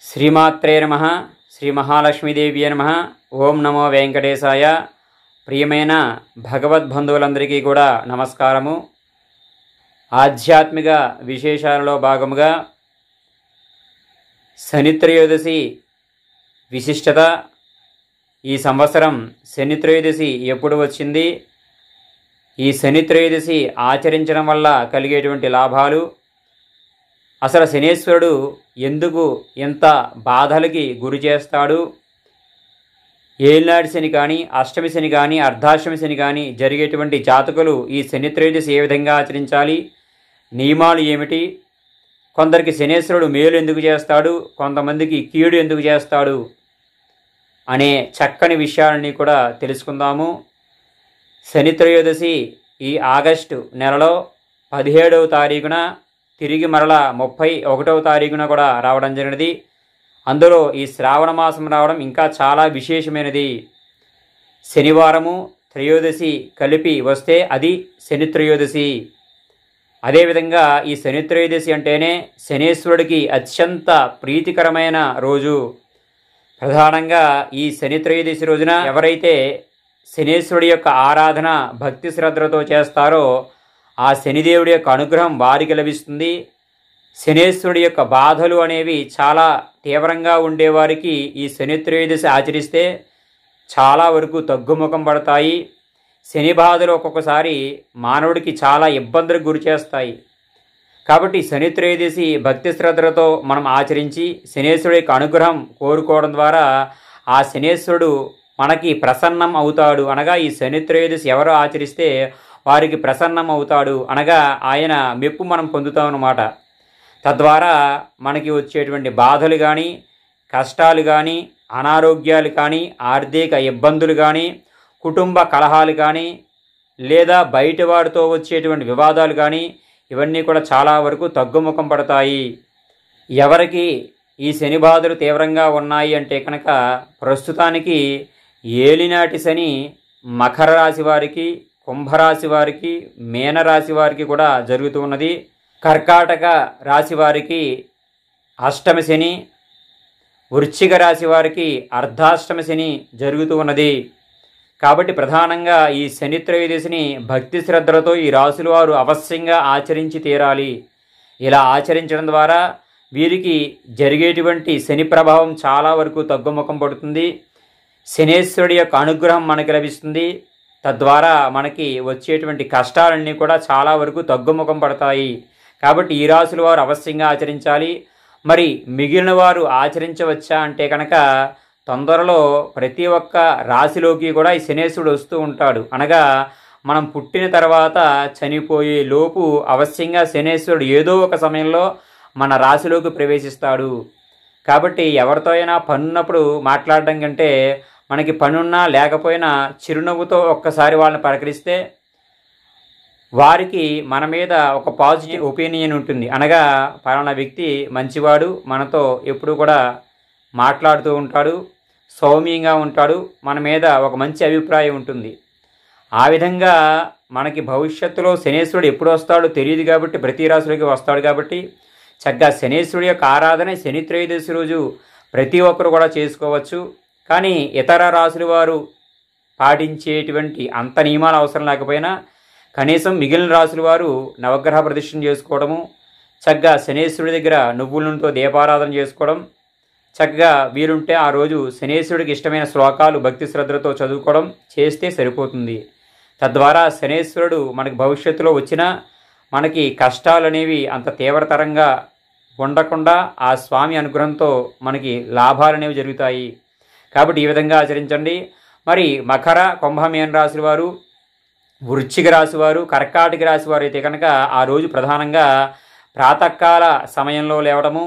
శ్రీమాత్రే నమః. శ్రీ మహాలక్ష్మీదేవి నమః. ఓం నమో వెంకటేశాయ. ప్రియమైన భగవద్బంధువులందరికీ కూడా నమస్కారము. ఆధ్యాత్మిక విశేషాలలో భాగముగా శనిత్రయోదశి విశిష్టత, ఈ సంవత్సరం శనిత్రయోదశి ఎప్పుడు వచ్చింది, ఈ శనిత్రయోదశి ఆచరించడం వల్ల కలిగేటువంటి లాభాలు, అసలు శనేశ్వరుడు ఎందుకు ఎంత బాధలకి గురి చేస్తాడు, ఏలినాటి శని కానీ, అష్టమి శని కానీ, అర్ధాష్టమి శని కానీ జరిగేటువంటి జాతకులు ఈ శనిత్రయోదశి ఏ విధంగా ఆచరించాలి, నియమాలు ఏమిటి, కొందరికి శనేశ్వరుడు మేలు ఎందుకు చేస్తాడు, కొంతమందికి కీడు ఎందుకు చేస్తాడు అనే చక్కని విషయాలని కూడా తెలుసుకుందాము. శనిత్రయోదశి ఈ ఆగస్టు నెలలో 17వ తారీఖున తిరిగి మరలా 31వ తారీఖున కూడా రావడం జరిగినది. అందులో ఈ శ్రావణ మాసం రావడం ఇంకా చాలా విశేషమైనది. శనివారము త్రయోదశి కలిపి వస్తే అది శనిత్రయోదశి. అదేవిధంగా ఈ శనిత్రయోదశి అంటేనే శనేశ్వరుడికి అత్యంత ప్రీతికరమైన రోజు. ప్రధానంగా ఈ శనిత్రయోదశి రోజున ఎవరైతే శనేశ్వరుడి యొక్క ఆరాధన భక్తి శ్రద్ధలతో చేస్తారో ఆ శనిదేవుడి యొక్క అనుగ్రహం వారికి లభిస్తుంది. శనేశ్వరుడి యొక్క బాధలు అనేవి చాలా తీవ్రంగా ఉండేవారికి ఈ శనిత్రయోదశి ఆచరిస్తే చాలా వరకు తగ్గుముఖం పడతాయి. శని బాధలు ఒక్కొక్కసారి మానవుడికి చాలా ఇబ్బందులకు గురి చేస్తాయి. కాబట్టి శనిత్రయోదశి భక్తి శ్రద్ధలతో మనం ఆచరించి శనేశ్వరుడి యొక్క అనుగ్రహం కోరుకోవడం ద్వారా ఆ శనేశ్వరుడు మనకి ప్రసన్నం అవుతాడు. అనగా ఈ శనిత్రయోదశి ఎవరు ఆచరిస్తే వారికి ప్రసన్నం అవుతాడు, అనగా ఆయన మెప్పు మనం పొందుతాం అన్నమాట. తద్వారా మనకి వచ్చేటువంటి బాధలు కానీ, కష్టాలు కానీ, అనారోగ్యాలు కానీ, ఆర్థిక ఇబ్బందులు కానీ, కుటుంబ కలహాలు కానీ, లేదా బయట వారితో వచ్చేటువంటి వివాదాలు కానీ ఇవన్నీ కూడా చాలా వరకు తగ్గుముఖం పడతాయి. ఎవరికి ఈ శని బాధలు తీవ్రంగా ఉన్నాయి అంటే కనుక ప్రస్తుతానికి ఏలినాటి శని మకర రాశి వారికి, కుంభరాశి వారికి, మీనరాశి వారికి కూడా జరుగుతూ ఉన్నది. కర్కాటక రాశి వారికి అష్టమి శని, వృశ్చిక రాశి వారికి అర్ధాష్టమి శని జరుగుతూ ఉన్నది. కాబట్టి ప్రధానంగా ఈ శనిత్రయోదశిని భక్తి శ్రద్ధలతో ఈ రాశుల వారు అవశ్యంగా ఆచరించి తీరాలి. ఇలా ఆచరించడం ద్వారా వీరికి జరిగేటువంటి శని ప్రభావం చాలా వరకు తగ్గుముఖం పడుతుంది. శనేశ్వరుడి యొక్క అనుగ్రహం మనకి లభిస్తుంది. తద్వారా మనకి వచ్చేటువంటి కష్టాలన్నీ కూడా చాలా వరకు తగ్గుముఖం పడతాయి. కాబట్టి ఈ రాశుల వారు అవశ్యంగా ఆచరించాలి. మరి మిగిలిన వారు ఆచరించవచ్చా అంటే కనుక తొందరలో ప్రతి ఒక్క రాశిలోకి కూడా ఈ శనేశ్వరుడు వస్తూ ఉంటాడు. అనగా మనం పుట్టిన తర్వాత చనిపోయే లోపు అవశ్యంగా శనేశ్వరుడు ఏదో ఒక సమయంలో మన రాశిలోకి ప్రవేశిస్తాడు. కాబట్టి ఎవరితో అయినా పనున్నప్పుడు మాట్లాడడం కంటే మనకి పనున్నా లేకపోయినా చిరునవ్వుతో ఒక్కసారి వాళ్ళని పలకరిస్తే వారికి మన మీద ఒక పాజిటివ్ ఒపీనియన్ ఉంటుంది. అనగా పలానా వ్యక్తి మంచివాడు, మనతో ఎప్పుడు కూడా మాట్లాడుతూ ఉంటాడు, సౌమ్యంగా ఉంటాడు, మన మీద ఒక మంచి అభిప్రాయం ఉంటుంది. ఆ విధంగా మనకి భవిష్యత్తులో శనేశ్వరుడు ఎప్పుడు వస్తాడో తెలియదు కాబట్టి ప్రతి రాశిలోకి వస్తాడు. కాబట్టి చక్కగా శనేశ్వరుడి యొక్క ఆరాధన శనిత్రయోదశి రోజు ప్రతి ఒక్కరు కూడా చేసుకోవచ్చు. కానీ ఇతర రాశుల వారు పాటించేటువంటి అంత నియమాలు అవసరం లేకపోయినా కనీసం మిగిలిన రాశుల వారు నవగ్రహ ప్రదక్షిణ చేసుకోవడము, చక్కగా శనేశ్వరుడి దగ్గర నువ్వుల నూనెతో దీపారాధన చేసుకోవడం, చక్కగా వీరుంటే ఆ రోజు శనేశ్వరుడికి ఇష్టమైన శ్లోకాలు భక్తి శ్రద్ధలతో చదువుకోవడం చేస్తే సరిపోతుంది. తద్వారా శనేశ్వరుడు మనకి భవిష్యత్తులో వచ్చినా మనకి కష్టాలు అనేవి అంత తీవ్రతరంగా ఉండకుండా ఆ స్వామి అనుగ్రహంతో మనకి లాభాలు అనేవి జరుగుతాయి. కాబట్టి ఈ విధంగా ఆచరించండి. మరి మకర, కుంభ, మీన రాశి వారు, వృశ్చిక రాశి వారు, కర్కాటక రాశి వారు అయితే కనుక ఆ రోజు ప్రధానంగా ప్రాతకాల సమయంలో లేవడము,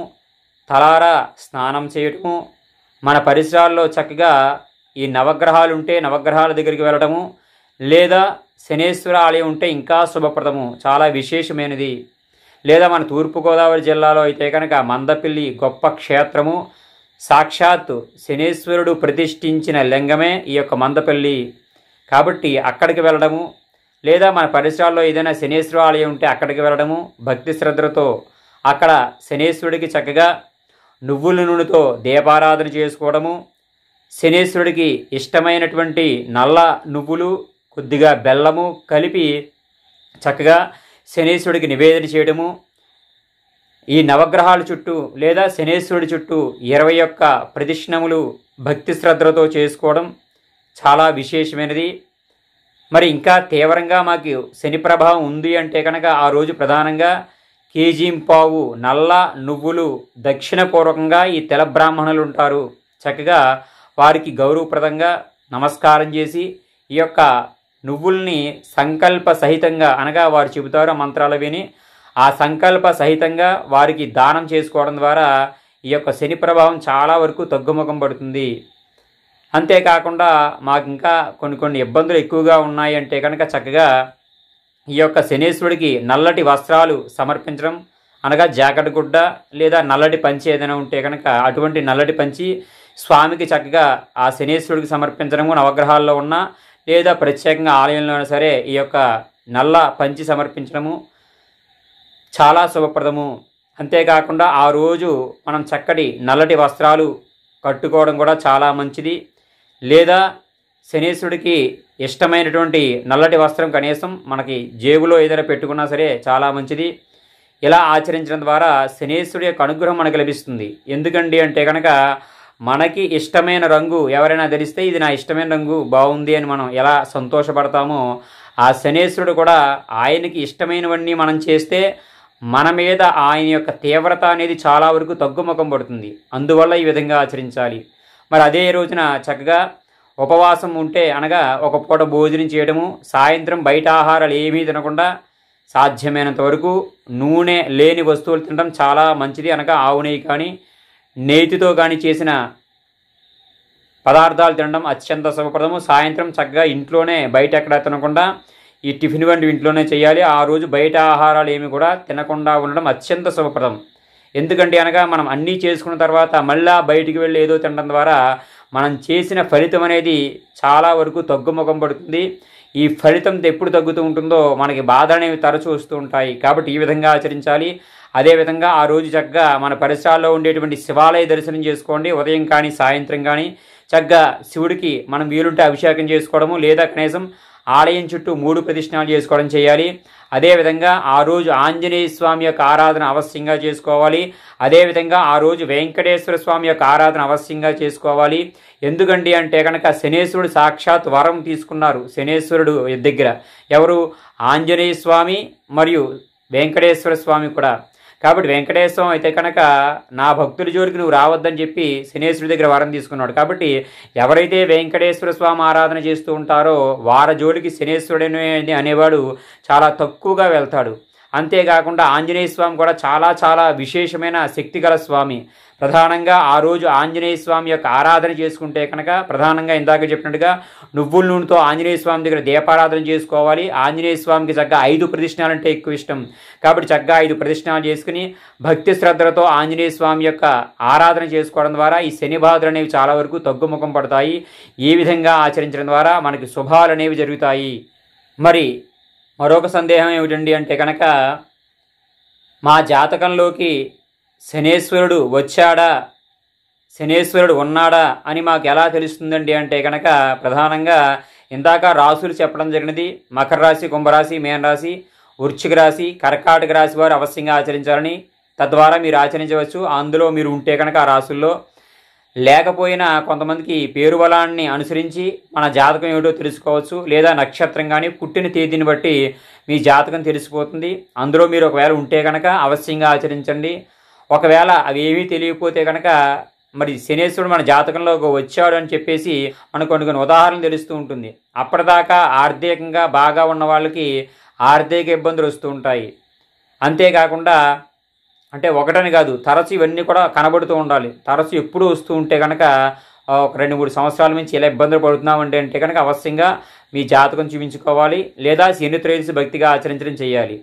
తలారా స్నానం చేయటము, మన పరిసరాల్లో చక్కగా ఈ నవగ్రహాలు ఉంటే నవగ్రహాల దగ్గరికి వెళ్ళటము, లేదా శనేశ్వర ఆలయం ఉంటే ఇంకా శుభప్రదము, చాలా విశేషమైనది. లేదా మన తూర్పుగోదావరి జిల్లాలో అయితే కనుక మందపిల్లి గొప్ప క్షేత్రము, సాక్షాత్ శనేశ్వరుడు ప్రతిష్ఠించిన లింగమే ఈ యొక్క మందపల్లి. కాబట్టి అక్కడికి వెళ్ళడము, లేదా మన పరిసరాల్లో ఏదైనా శనేశ్వర ఆలయం ఉంటే అక్కడికి వెళ్ళడము, భక్తి శ్రద్ధలతో అక్కడ శనేశ్వరుడికి చక్కగా నువ్వుల నూనెతో దీపారాధన చేసుకోవడము, శనేశ్వరుడికి ఇష్టమైనటువంటి నల్ల నువ్వులు కొద్దిగా బెల్లము కలిపి చక్కగా శనేశ్వరుడికి నివేదన చేయడము, ఈ నవగ్రహాల చుట్టూ లేదా శనేశ్వరుడి చుట్టూ 21 ప్రదక్షిణములు భక్తి శ్రద్ధలతో చేసుకోవడం చాలా విశేషమైనది. మరి ఇంకా తీవ్రంగా మాకు శని ప్రభావం ఉంది అంటే కనుక ఆ రోజు ప్రధానంగా కేజీంపావు నల్ల నువ్వులు దక్షిణపూర్వకంగా ఈ తెల బ్రాహ్మణులు ఉంటారు, చక్కగా వారికి గౌరవప్రదంగా నమస్కారం చేసి ఈ యొక్క నువ్వుల్ని సంకల్ప సహితంగా అనగా వారు చెబుతారు మంత్రాలు విని ఆ సంకల్ప సహితంగా వారికి దానం చేసుకోవడం ద్వారా ఈ యొక్క శని ప్రభావం చాలా వరకు తగ్గుముఖం పడుతుంది. అంతేకాకుండా మాకు ఇంకా కొన్ని ఇబ్బందులు ఎక్కువగా ఉన్నాయి అంటే కనుక చక్కగా ఈ యొక్క శనేశ్వరుడికి నల్లటి వస్త్రాలు సమర్పించడం, అనగా జాకెట్ గుడ్డ లేదా నల్లటి పంచి ఏదైనా ఉంటే కనుక అటువంటి నల్లటి పంచి స్వామికి చక్కగా ఆ శనేశ్వరుడికి సమర్పించడము, నవగ్రహాల్లో ఉన్న లేదా ప్రత్యేకంగా ఆలయంలో సరే ఈ యొక్క నల్ల పంచి సమర్పించడము చాలా శుభప్రదము. అంతేకాకుండా ఆ రోజు మనం చక్కటి నల్లటి వస్త్రాలు కట్టుకోవడం కూడా చాలా మంచిది. లేదా శనేశ్వరుడికి ఇష్టమైనటువంటి నల్లటి వస్త్రం కనీసం మనకి జేబులో ఏదైనా పెట్టుకున్నా సరే చాలా మంచిది. ఇలా ఆచరించడం ద్వారా శనేశ్వరుడి యొక్క అనుగ్రహం మనకు లభిస్తుంది. ఎందుకండి అంటే కనుక మనకి ఇష్టమైన రంగు ఎవరైనా ధరిస్తే ఇది నా ఇష్టమైన రంగు బాగుంది అని మనం ఎలా సంతోషపడతామో ఆ శనేశ్వరుడు కూడా ఆయనకి ఇష్టమైనవన్నీ మనం చేస్తే మన మీద ఆయన యొక్క తీవ్రత అనేది చాలా వరకు తగ్గుముఖం పడుతుంది. అందువల్ల ఈ విధంగా ఆచరించాలి. మరి అదే రోజున చక్కగా ఉపవాసం ఉంటే అనగా ఒక పూట భోజనం చేయడము, సాయంత్రం బయట ఆహారాలు ఏమీ తినకుండా సాధ్యమైనంత వరకు నూనె లేని వస్తువులు తినడం చాలా మంచిది. అనగా ఆవు నెయ్యి కానీ నేతితో కానీ చేసిన పదార్థాలు తినడం అత్యంత శుభప్రదము. సాయంత్రం చక్కగా ఇంట్లోనే బయట ఎక్కడ తినకుండా ఈ టిఫిన్ వంటి ఇంట్లోనే చేయాలి. ఆ రోజు బయట ఆహారాలు ఏమి కూడా తినకుండా ఉండడం అత్యంత శుభప్రదం. ఎందుకంటే అనగా మనం అన్నీ చేసుకున్న తర్వాత మళ్ళా బయటికి వెళ్ళి ఏదో తినడం ద్వారా మనం చేసిన ఫలితం అనేది చాలా వరకు తగ్గుముఖం పడుతుంది. ఈ ఫలితం ఎప్పుడు తగ్గుతూ ఉంటుందో మనకి బాధ అనేవి తరచూ వస్తూ ఉంటాయి. కాబట్టి ఈ విధంగా ఆచరించాలి. అదేవిధంగా ఆ రోజు చక్కగా మన పరిసరాల్లో ఉండేటువంటి శివాలయ దర్శనం చేసుకోండి. ఉదయం కానీ సాయంత్రం కానీ చక్కగా శివుడికి మనం వీలుంటే అభిషేకం చేసుకోవడము లేదా కనీసం ఆలయం చుట్టూ 3 ప్రదక్షిణాలు చేసుకోవడం చేయాలి. అదేవిధంగా ఆ రోజు ఆంజనేయ స్వామి యొక్క ఆరాధన అవశ్యంగా చేసుకోవాలి. అదేవిధంగా ఆ రోజు వెంకటేశ్వర స్వామి యొక్క ఆరాధన అవశ్యంగా చేసుకోవాలి. ఎందుకండి అంటే కనుక శనేశ్వరుడు సాక్షాత్ వరం తీసుకున్నారు శనేశ్వరుడు దగ్గర. ఎవరు? ఆంజనేయ స్వామి మరియు వెంకటేశ్వర స్వామి కూడా. కాబట్టి వెంకటేశ్వరం అయితే కనుక నా భక్తుల జోలికి నువ్వు రావద్దని చెప్పి శనేశ్వరుడి దగ్గర వరం తీసుకున్నాడు. కాబట్టి ఎవరైతే వెంకటేశ్వర స్వామి ఆరాధన చేస్తూ ఉంటారో వారి జోలికి శనేశ్వరుడు అనేవాడు చాలా తక్కువగా వెళ్తాడు. అంతేకాకుండా ఆంజనేయ స్వామి కూడా చాలా విశేషమైన శక్తిగల స్వామి. ప్రధానంగా ఆ రోజు ఆంజనేయ స్వామి యొక్క ఆరాధన చేసుకుంటే కనుక ప్రధానంగా ఇందాక చెప్పినట్టుగా నువ్వుల నూనెతో ఆంజనేయ స్వామి దగ్గర దీపారాధన చేసుకోవాలి. ఆంజనేయ స్వామికి చక్కగా 5 ప్రదక్షిణాలు అంటే ఎక్కువ ఇష్టం. కాబట్టి చక్కగా 5 ప్రదక్షిణాలు చేసుకుని భక్తి శ్రద్ధలతో ఆంజనేయ స్వామి యొక్క ఆరాధన చేసుకోవడం ద్వారా ఈ శని బాధలు అనేవి చాలా వరకు తగ్గుముఖం పడతాయి. ఈ విధంగా ఆచరించడం ద్వారా మనకి శుభాలు అనేవి జరుగుతాయి. మరి మరొక సందేహం ఏమిటండి అంటే కనుక మా జాతకంలోకి శనేశ్వరుడు వచ్చాడా, శనేశ్వరుడు ఉన్నాడా అని మాకు ఎలా తెలుస్తుందండి అంటే కనుక ప్రధానంగా ఇందాక రాసులు చెప్పడం జరిగినది. మకర రాశి, కుంభరాశి, మీనరాశి, వృశ్చిక రాశి, కర్కాటక రాశి వారు అవశ్యంగా ఆచరించాలని, తద్వారా మీరు ఆచరించవచ్చు. అందులో మీరు ఉంటే కనుక ఆ రాసుల్లో. లేకపోయినా కొంతమందికి పేరు బలాన్ని అనుసరించి మన జాతకం ఏమిటో తెలుసుకోవచ్చు. లేదా నక్షత్రం కానీ పుట్టిన తేదీని బట్టి మీ జాతకం తెలిసిపోతుంది. అందులో మీరు ఒకవేళ ఉంటే కనుక అవశ్యంగా ఆచరించండి. ఒకవేళ అవి ఏమీ తెలియకపోతే కనుక మరి శనేశ్వరుడు మన జాతకంలోకి వచ్చాడు అని చెప్పేసి మనకు కొన్ని ఉదాహరణలు తెలుస్తూ ఉంటుంది. అప్పటిదాకా ఆర్థికంగా బాగా ఉన్న వాళ్ళకి ఆర్థిక ఇబ్బందులు వస్తూ ఉంటాయి. అంతేకాకుండా అంటే ఒకటని కాదు, తరచు ఇవన్నీ కూడా కనబడుతూ ఉండాలి. తరచు ఎప్పుడు వస్తూ ఉంటే కనుక ఒక 2-3 సంవత్సరాల నుంచి ఇలా ఇబ్బందులు పడుతున్నామంటే అంటే కనుక అవశ్యంగా మీ జాతకం చూపించుకోవాలి. లేదా శని త్రయోదశి భక్తిగా ఆచరించడం చేయాలి.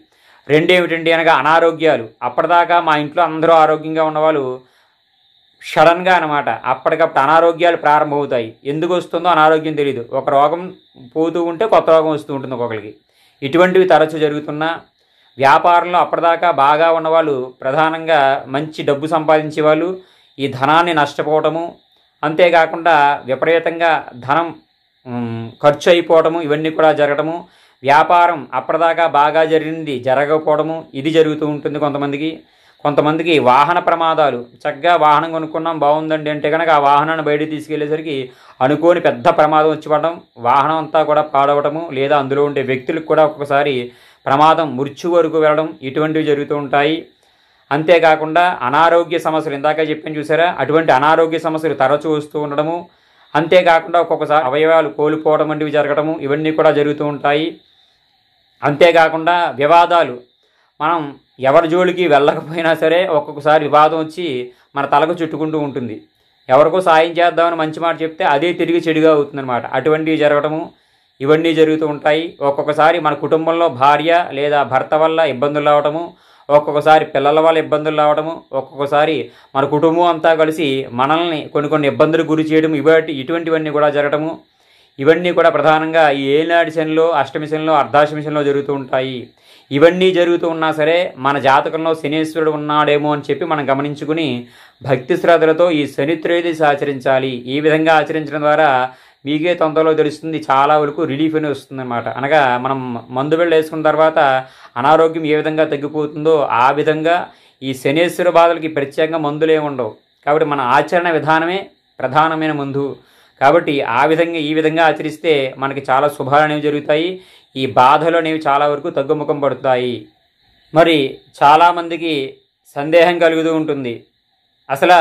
రెండేమిటండి అనగా అనారోగ్యాలు. అప్పటిదాకా మా ఇంట్లో అందరూ ఆరోగ్యంగా ఉన్నవాళ్ళు సడన్గా అనమాట అప్పటికప్పుడు అనారోగ్యాలు ప్రారంభమవుతాయి. ఎందుకు వస్తుందో అనారోగ్యం తెలియదు. ఒక రోగం పోతూ ఉంటే కొత్త రోగం వస్తూ ఉంటుంది ఒక్కొక్కరికి. ఇటువంటివి తరచు జరుగుతున్నా వ్యాపారంలో అప్పటిదాకా బాగా ఉన్నవాళ్ళు ప్రధానంగా మంచి డబ్బు సంపాదించే వాళ్ళు ఈ ధనాన్ని నష్టపోవటము, అంతేకాకుండా విపరీతంగా ధనం ఖర్చు అయిపోవడము, ఇవన్నీ కూడా జరగడము, వ్యాపారం అప్పటిదాకా బాగా జరిగింది జరగకపోవడము, ఇది జరుగుతూ ఉంటుంది కొంతమందికి వాహన ప్రమాదాలు. చక్కగా వాహనం కొనుక్కున్నాం బాగుందండి అంటే కనుక ఆ వాహనాన్ని బయటికి తీసుకెళ్లేసరికి అనుకోని పెద్ద ప్రమాదం వచ్చి పడడం, వాహనం అంతా కూడా పాడవటము, లేదా అందులో ఉండే వ్యక్తులకు కూడా ఒక్కొక్కసారి ప్రమాదం మృత్యు వరకు వెళ్ళడం, ఇటువంటివి జరుగుతూ ఉంటాయి. అంతేకాకుండా అనారోగ్య సమస్యలు, ఇందాక చెప్పాను చూసారా, అటువంటి అనారోగ్య సమస్యలు తరచూ వస్తూ ఉండడము, అంతేకాకుండా ఒక్కొక్కసారి అవయవాలు కోల్పోవడం వంటివి జరగడము, ఇవన్నీ కూడా జరుగుతూ ఉంటాయి. అంతేకాకుండా వివాదాలు, మనం ఎవరి జోలికి వెళ్ళకపోయినా సరే ఒక్కొక్కసారి వివాదం వచ్చి మన తలకు చుట్టుకుంటూ ఉంటుంది. ఎవరికో సాయం చేద్దామని మంచి మాట చెప్తే అదే తిరిగి చెడుగా అవుతుందన్నమాట. అటువంటివి జరగడము, ఇవన్నీ జరుగుతూ ఉంటాయి. ఒక్కొక్కసారి మన కుటుంబంలో భార్య లేదా భర్త వల్ల ఇబ్బందులు రావడము, ఒక్కొక్కసారి పిల్లల వల్ల ఇబ్బందులు రావడము, ఒక్కొక్కసారి మన కుటుంబం అంతా కలిసి మనల్ని కొన్ని ఇబ్బందులు గురి చేయడం, ఇటువంటివన్నీ కూడా జరగడము, ఇవన్నీ కూడా ప్రధానంగా ఈ ఏలినాటి శనిలో, అష్టమి శనిలో, అర్ధాష్టమి శనిలో జరుగుతూ ఉంటాయి. ఇవన్నీ జరుగుతూ ఉన్నా సరే మన జాతకంలో శనీశ్వరుడు ఉన్నాడేమో అని చెప్పి మనం గమనించుకుని భక్తి శ్రద్ధలతో ఈ శని త్రయోదశి ఆచరించాలి. ఈ విధంగా ఆచరించడం ద్వారా మీకే తొందరలో తెలుస్తుంది, చాలా వరకు రిలీఫ్ అని వస్తుందన్నమాట. అనగా మనం మందు బిళ్ళ వేసుకున్న తర్వాత అనారోగ్యం ఏ విధంగా తగ్గిపోతుందో ఆ విధంగా ఈ శనేశ్వర బాధలకి ప్రత్యేకంగా మందులు ఏమి ఉండవు. కాబట్టి మన ఆచరణ విధానమే ప్రధానమైన మందు. కాబట్టి ఈ విధంగా ఆచరిస్తే మనకి చాలా శుభాలు అనేవి జరుగుతాయి. ఈ బాధలు అనేవి చాలా వరకు తగ్గుముఖం పడుతాయి. మరి చాలామందికి సందేహం కలుగుతూ ఉంటుంది, అసలు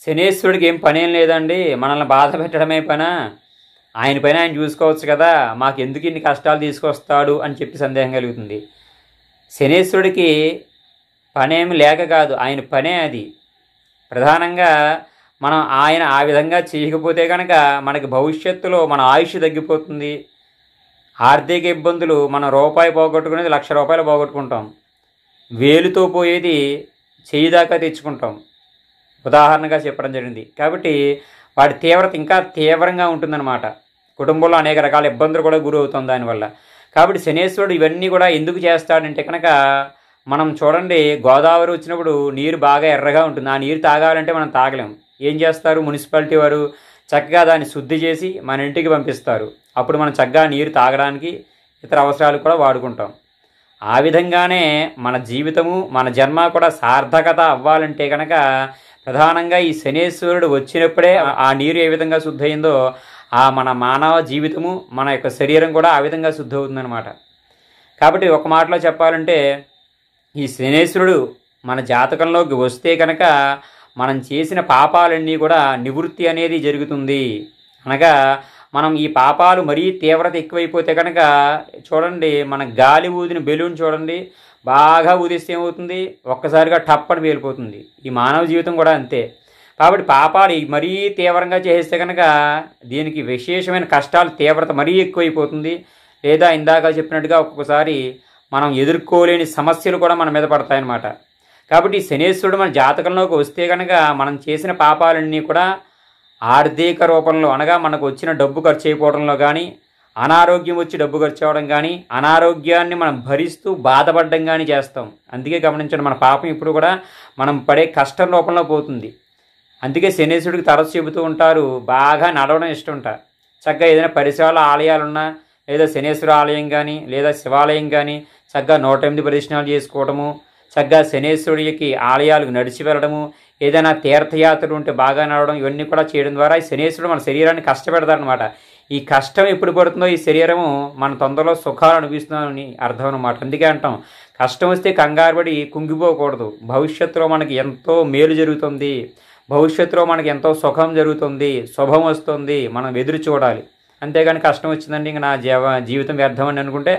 శనేశ్వరుడికి ఏం పనేం లేదండి, మనల్ని బాధ పెట్టడమే పనా, ఆయన పైన ఆయన చూసుకోవచ్చు కదా, మాకు ఎందుకు ఇన్ని కష్టాలు తీసుకొస్తాడు అని చెప్పి సందేహం కలుగుతుంది. శనేశ్వరుడికి పనేమి లేక కాదు, ఆయన పనే అది. ప్రధానంగా మనం ఆయన ఆ విధంగా చేయకపోతే కనుక మనకి భవిష్యత్తులో మన ఆయుష్ తగ్గిపోతుంది. ఆర్థిక ఇబ్బందులు, మనం రూపాయి పోగొట్టుకునేది ₹1,00,000 పోగొట్టుకుంటాం, వేలుతో పోయేది చెయ్యి దాకా తెచ్చుకుంటాం, ఉదాహరణగా చెప్పడం జరిగింది. కాబట్టి వాటి తీవ్రత ఇంకా తీవ్రంగా ఉంటుందన్నమాట. కుటుంబంలో అనేక రకాల ఇబ్బందులు కూడా గురవుతుంది దానివల్ల. కాబట్టి శనేశ్వరుడు ఇవన్నీ కూడా ఎందుకు చేస్తాడంటే కనుక, మనం చూడండి గోదావరి వచ్చినప్పుడు నీరు బాగా ఎర్రగా ఉంటుంది, ఆ నీరు తాగాలంటే మనం తాగలేం. ఏం చేస్తారు, మున్సిపాలిటీ వారు చక్కగా దాన్ని శుద్ధి చేసి మన ఇంటికి పంపిస్తారు. అప్పుడు మనం చక్కగా నీరు తాగడానికి ఇతర అవసరాలు కూడా వాడుకుంటాం. ఆ విధంగానే మన జీవితము, మన జన్మ కూడా సార్థకత అవ్వాలంటే కనుక ప్రధానంగా ఈ శనేశ్వరుడు వచ్చినప్పుడే ఆ నీరు ఏ విధంగా శుద్ధి అయిందో మన మానవ జీవితము, మన యొక్క శరీరం కూడా ఆ విధంగా శుద్ధి అవుతుందన్నమాట. కాబట్టి ఒక మాటలో చెప్పాలంటే ఈ శనేశ్వరుడు మన జాతకంలోకి వస్తే కనుక మనం చేసిన పాపాలన్నీ కూడా నివృత్తి అనేది జరుగుతుంది. అనగా మనం ఈ పాపాలు మరీ తీవ్రత ఎక్కువైపోతే కనుక చూడండి, మన గాలి ఊదిన బెలూన్ చూడండి, బాగా ఊదిస్తే ఏమవుతుంది, ఒక్కసారిగా టప్పని పేలిపోతుంది. ఈ మానవ జీవితం కూడా అంతే. కాబట్టి పాపాలు మరీ తీవ్రంగా చేస్తే కనుక దీనికి విశేషమైన కష్టాలు, తీవ్రత మరీ ఎక్కువైపోతుంది. లేదా ఇందాక చెప్పినట్టుగా ఒక్కొక్కసారి మనం ఎదుర్కోలేని సమస్యలు కూడా మన మీద పడతాయన్నమాట. కాబట్టి శనేశ్వరుడు మన జాతకంలోకి వస్తే కనుక మనం చేసిన పాపాలన్నీ కూడా ఆర్థిక రూపంలో, అనగా మనకు వచ్చిన డబ్బు ఖర్చు అయిపోవడంలో కానీ, అనారోగ్యం వచ్చి డబ్బు ఖర్చు అవ్వడం కానీ, అనారోగ్యాన్ని మనం భరిస్తూ బాధపడడం కానీ చేస్తాం. అందుకే గమనించండి, మన పాపం ఇప్పుడు కూడా మనం పడే కష్టం రూపంలో పోతుంది. అందుకే శనేశ్వరుడికి తరచు చెబుతూ ఉంటారు, బాగా నడవడం ఇష్టం చక్కగా ఏదైనా పరిసరాల ఆలయాలున్నా, లేదా శనేశ్వర ఆలయం కానీ లేదా శివాలయం కానీ చక్కగా 108 ప్రదక్షిణాలు చేసుకోవడము, చక్కగా శనేశ్వరుడికి ఆలయాలకు నడిచి వెళ్ళడము, ఏదైనా తీర్థయాత్రలు ఉంటే బాగా నడవడం, ఇవన్నీ కూడా చేయడం ద్వారా ఈ శనేశ్వరుడు మన శరీరాన్ని కష్టపెడతారనమాట. ఈ కష్టం ఎప్పుడు పడుతుందో ఈ శరీరము మన తొందరలో సుఖాలు అనిపిస్తుందని అర్థం అనమాట. అందుకే అంటాం, కష్టం వస్తే కంగారు పడి కుంగిపోకూడదు. భవిష్యత్తులో మనకి ఎంతో మేలు జరుగుతుంది, భవిష్యత్తులో మనకి ఎంతో సుఖం జరుగుతుంది, శుభం వస్తుంది, మనం ఎదురు చూడాలి. అంతేగాని కష్టం వచ్చిందండి ఇంక నా జీవితం వ్యర్థం అని అనుకుంటే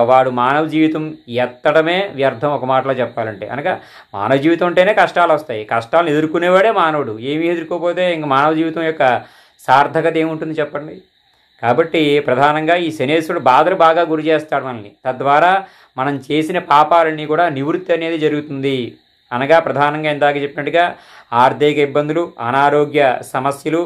వాడు మానవ జీవితం ఎత్తడమే వ్యర్థం, ఒక మాటలో చెప్పాలంటే. అనగా మానవ జీవితం ఉంటేనే కష్టాలు వస్తాయి, కష్టాలను ఎదుర్కొనేవాడే మానవుడు. ఏమీ ఎదుర్కోకపోతే ఇంక మానవ జీవితం యొక్క సార్థకత ఏముంటుంది చెప్పండి. కాబట్టి ప్రధానంగా ఈ శనేశ్వరుడు బాధలు బాగా గురి చేస్తాడు మనల్ని, తద్వారా మనం చేసిన పాపాలన్నీ కూడా నివృత్తి అనేది జరుగుతుంది. అనగా ప్రధానంగా ఇందాక చెప్పినట్టుగా ఆర్థిక ఇబ్బందులు, అనారోగ్య సమస్యలు,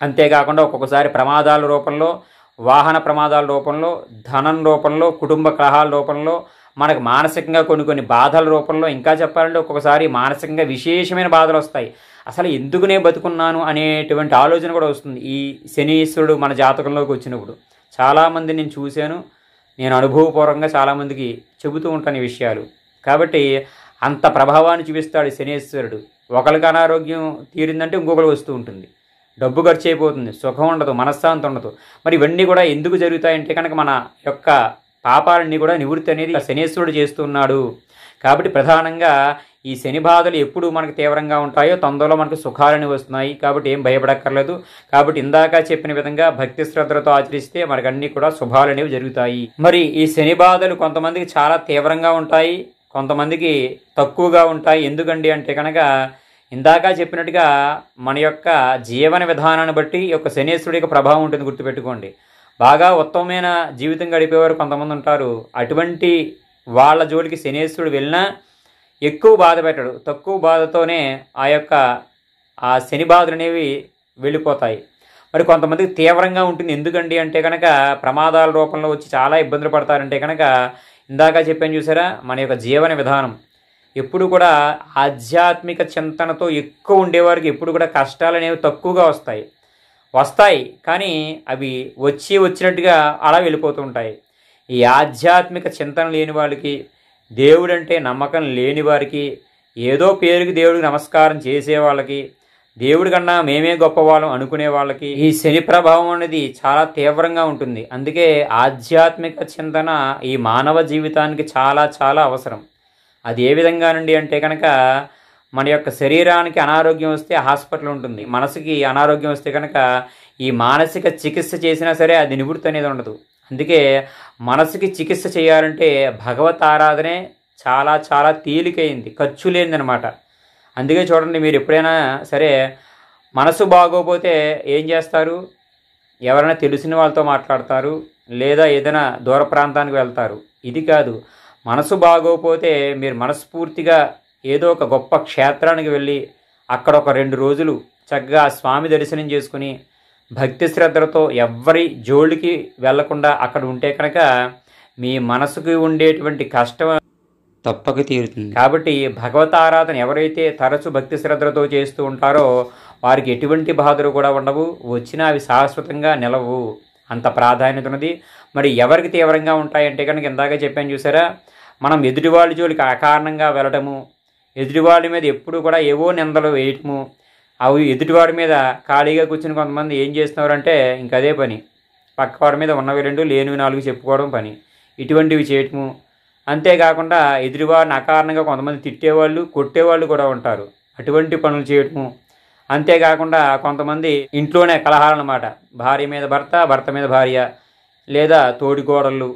అంతేకాకుండా ఒక్కొక్కసారి ప్రమాదాల రూపంలో, వాహన ప్రమాదాల రూపంలో, ధనం రూపంలో, కుటుంబ కలహాల రూపంలో, మనకు మానసికంగా కొన్ని బాధల రూపంలో, ఇంకా చెప్పాలంటే ఒక్కొక్కసారి మానసికంగా విశేషమైన బాధలు వస్తాయి. అసలు ఎందుకు నేను బతుకున్నాను అనేటువంటి ఆలోచన కూడా వస్తుంది ఈ శనీశ్వరుడు మన జాతకంలోకి వచ్చినప్పుడు. చాలామంది నేను చూశాను, నేను అనుభవపూర్వకంగా చాలామందికి చెబుతూ ఉంటాను ఈ విషయాలు. కాబట్టి అంత ప్రభావాన్ని చూపిస్తాడు శనీశ్వరుడు. ఒకరికి అనారోగ్యం తీరిందంటే ఇంకొకరు వస్తూ ఉంటుంది, డబ్బు ఖర్చు అయిపోతుంది, సుఖం ఉండదు, మనశ్శాంతి ఉండదు. మరి ఇవన్నీ కూడా ఎందుకు జరుగుతాయంటే కనుక మన యొక్క పాపాలన్నీ కూడా నివృత్తి అనేది శనీశ్వరుడు చేస్తున్నాడు. కాబట్టి ప్రధానంగా ఈ శని బాధలు ఎప్పుడు మనకు తీవ్రంగా ఉంటాయో తొందరలో మనకు సుఖాలని వస్తున్నాయి. కాబట్టి ఏం భయపడక్కర్లేదు. కాబట్టి ఇందాక చెప్పిన విధంగా భక్తి శ్రద్ధలతో ఆచరిస్తే మనకు అన్నీ కూడా శుభాలు అనేవి జరుగుతాయి. మరి ఈ శని బాధలు కొంతమందికి చాలా తీవ్రంగా ఉంటాయి, కొంతమందికి తక్కువగా ఉంటాయి. ఎందుకండి అంటే కనుక ఇందాక చెప్పినట్టుగా మన యొక్క జీవన విధానాన్ని బట్టి ఈ యొక్క శనీశ్వరుడి యొక్క ప్రభావం ఉంటుంది. గుర్తుపెట్టుకోండి, బాగా ఉత్తమమైన జీవితం గడిపేవారు కొంతమంది ఉంటారు. అటువంటి వాళ్ళ జోలికి శనీశ్వరుడు వెళ్ళినా ఎక్కువ బాధ పెట్టడు, తక్కువ బాధతోనే ఆ శని బాధలు అనేవి వెళ్ళిపోతాయి. మరి కొంతమందికి తీవ్రంగా ఉంటుంది. ఎందుకండి అంటే కనుక ప్రమాదాల రూపంలో వచ్చి చాలా ఇబ్బందులు పడతారంటే కనుక ఇందాక చెప్పాను చూసారా, మన యొక్క జీవన విధానం ఎప్పుడు కూడా ఆధ్యాత్మిక చింతనతో ఎక్కువ ఉండేవారికి ఎప్పుడు కూడా కష్టాలు అనేవి తక్కువగా వస్తాయి, కానీ అవి వచ్చినట్టుగా అలా వెళ్ళిపోతూ ఉంటాయి. ఈ ఆధ్యాత్మిక చింతన లేని వాళ్ళకి, దేవుడంటే నమ్మకం లేని వారికి, ఏదో పేరుకి దేవుడికి నమస్కారం చేసే వాళ్ళకి, దేవుడి కన్నా మేమే గొప్పవాళ్ళం అనుకునే వాళ్ళకి ఈ శని ప్రభావం అనేది చాలా తీవ్రంగా ఉంటుంది. అందుకే ఆధ్యాత్మిక చింతన ఈ మానవ జీవితానికి చాలా చాలా అవసరం. అది ఏ విధంగానండి అంటే కనుక మన యొక్క శరీరానికి అనారోగ్యం వస్తే హాస్పిటల్ ఉంటుంది, మనసుకి అనారోగ్యం వస్తే కనుక ఈ మానసిక చికిత్స చేసినా సరే అది నివృత్తి అనేది ఉండదు. అందుకే మనసుకి చికిత్స చేయాలంటే భగవత్ ఆరాధనే చాలా చాలా తేలికైంది, ఖర్చు లేనిదనమాట. అందుకే చూడండి, మీరు ఎప్పుడైనా సరే మనసు బాగోపోతే ఏం చేస్తారు? ఎవరైనా తెలిసిన వాళ్ళతో మాట్లాడతారు, లేదా ఏదైనా దూర ప్రాంతానికి వెళ్తారు. ఇది కాదు, మనసు బాగోపోతే మీరు మనస్ఫూర్తిగా ఏదో ఒక గొప్ప క్షేత్రానికి వెళ్ళి అక్కడ ఒక 2 రోజులు చక్కగా స్వామి దర్శనం చేసుకుని భక్తి శ్రద్ధలతో ఎవ్వరి జోలికి వెళ్లకుండా అక్కడ ఉంటే కనుక మీ మనసుకి ఉండేటువంటి కష్టం తప్పక తీరుతుంది. కాబట్టి భగవత్ ఆరాధన ఎవరైతే తరచు భక్తి శ్రద్ధలతో చేస్తూ ఉంటారో వారికి ఎటువంటి బాధలు కూడా ఉండవు, వచ్చినా అవి శాశ్వతంగా నిలవు. అంత ప్రాధాన్యత ఉన్నది. మరి ఎవరికి తీవ్రంగా ఉంటాయంటే కనుక ఇందాక చెప్పాను చూసారా, మనం ఎదుటివాళ్ళ జోలికి అకారణంగా వెళ్ళటము, ఎదుటివాళ్ళ మీద ఎప్పుడు కూడా ఏవో నిందలు వేయటము, అవి ఎదుటివాడి మీద ఖాళీగా కూర్చుని కొంతమంది ఏం చేస్తున్నారంటే ఇంక అదే పని, పక్కవాడి మీద ఉన్నవి 2 లేనివి 4 చెప్పుకోవడం పని, ఇటువంటివి చేయటము. అంతేకాకుండా ఎదుటివాడిని అకారణంగా కొంతమంది తిట్టేవాళ్ళు, కొట్టేవాళ్ళు కూడా ఉంటారు, అటువంటి పనులు చేయటము. అంతేకాకుండా కొంతమంది ఇంట్లోనే కలహాలన్నమాట, భార్య మీద భర్త, భర్త మీద భార్య, లేదా తోడికోడళ్ళు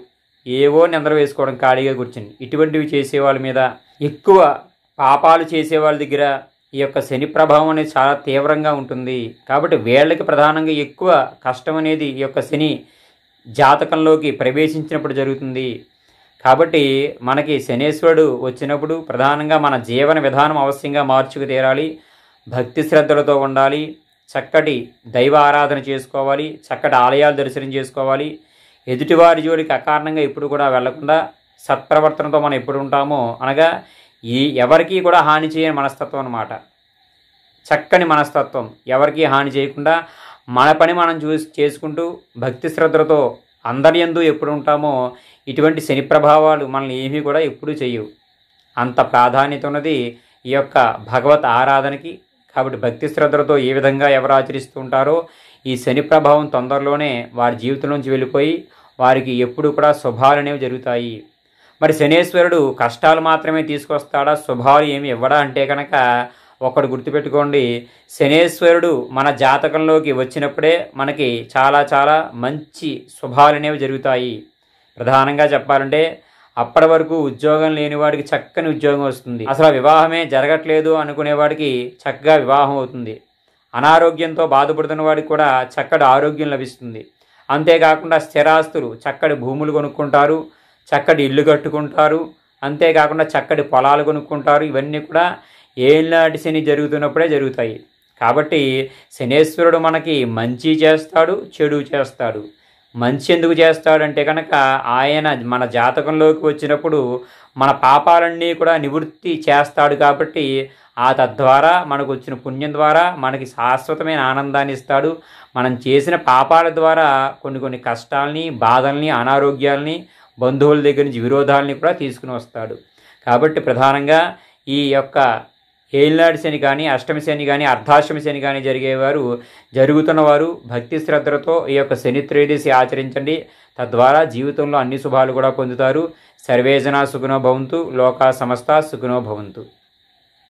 ఏవో నిందలు వేసుకోవడం ఖాళీగా కూర్చుని, ఇటువంటివి చేసేవాళ్ళ మీద, ఎక్కువ పాపాలు చేసేవాళ్ళ దగ్గర ఈ యొక్క శని ప్రభావం అనేది చాలా తీవ్రంగా ఉంటుంది. కాబట్టి వీళ్ళకి ప్రధానంగా ఎక్కువ కష్టం అనేది ఈ యొక్క శని జాతకంలోకి ప్రవేశించినప్పుడు జరుగుతుంది. కాబట్టి మనకి శనేశ్వరుడు వచ్చినప్పుడు ప్రధానంగా మన జీవన విధానం అవశ్యంగా మార్చుకు తీరాలి, భక్తి శ్రద్ధలతో ఉండాలి, చక్కటి దైవ ఆరాధన చేసుకోవాలి, చక్కటి ఆలయాలు దర్శనం చేసుకోవాలి, ఎదుటివారి జోలికి అకారణంగా ఎప్పుడు కూడా వెళ్లకుండా సత్ప్రవర్తనతో మనం ఎప్పుడు ఉంటామో, అనగా ఎవరికీ కూడా హాని చేయని మనస్తత్వం అన్నమాట. చక్కని మనస్తత్వం, ఎవరికీ హాని చేయకుండా మన పని మనం చేసుకుంటూ భక్తి శ్రద్ధలతో అందరి యందు ఎప్పుడు ఉంటామో ఇటువంటి శని ప్రభావాలు మనల్ని ఏమీ కూడా ఎప్పుడూ చేయవు. అంత ప్రాధాన్యత ఉన్నది ఈ యొక్క భగవత్ ఆరాధనకి. కాబట్టి భక్తి శ్రద్ధలతో ఏ విధంగా ఎవరు ఆచరిస్తూ ఉంటారో ఈ శని ప్రభావం తొందరలోనే వారి జీవితం నుంచి వెళ్ళిపోయి వారికి ఎప్పుడు కూడా శుభాలు అనేవి జరుగుతాయి. మరి శనేశ్వరుడు కష్టాలు మాత్రమే తీసుకొస్తాడా, శుభాలు ఏమి ఇవ్వడా అంటే కనుక ఒకటి గుర్తుపెట్టుకోండి, శనేశ్వరుడు మన జాతకంలోకి వచ్చినప్పుడే మనకి చాలా చాలా మంచి శుభాలు అనేవి జరుగుతాయి. ప్రధానంగా చెప్పాలంటే అప్పటి వరకు ఉద్యోగం లేనివాడికి చక్కని ఉద్యోగం వస్తుంది, అసలు వివాహమే జరగట్లేదు అనుకునేవాడికి చక్కగా వివాహం అవుతుంది, అనారోగ్యంతో బాధపడుతున్న వాడికి కూడా చక్కటి ఆరోగ్యం లభిస్తుంది. అంతేకాకుండా స్థిరాస్తులు, చక్కటి భూములు కొనుక్కుంటారు, చక్కటి ఇల్లు కట్టుకుంటారు, అంతేకాకుండా చక్కటి పొలాలు కొనుక్కుంటారు. ఇవన్నీ కూడా ఏళ్ళనాటి శని జరుగుతున్నప్పుడే జరుగుతాయి. కాబట్టి శనేశ్వరుడు మనకి మంచి చేస్తాడు, చెడు చేస్తాడు. మంచి ఎందుకు చేస్తాడంటే కనుక ఆయన మన జాతకంలోకి వచ్చినప్పుడు మన పాపాలన్నీ కూడా నివృత్తి చేస్తాడు కాబట్టి తద్వారా మనకు వచ్చిన పుణ్యం ద్వారా మనకి శాశ్వతమైన ఆనందాన్ని ఇస్తాడు. మనం చేసిన పాపాల ద్వారా కొన్ని కష్టాలని, బాధల్ని, అనారోగ్యాల్ని, బంధువుల దగ్గర నుంచి విరోధాలని కూడా తీసుకుని వస్తాడు. కాబట్టి ప్రధానంగా ఈ యొక్క ఏలినాటి శని కానీ, అష్టమి శని కానీ, అర్ధాష్టమి శని కానీ జరుగుతున్నవారు భక్తి శ్రద్ధలతో ఈ యొక్క శని త్రయోదశి ఆచరించండి. తద్వారా జీవితంలో అన్ని శుభాలు కూడా పొందుతారు. సర్వేజన సుఖినో భవంతు, లోకా సమస్త సుఖినో భవంతు.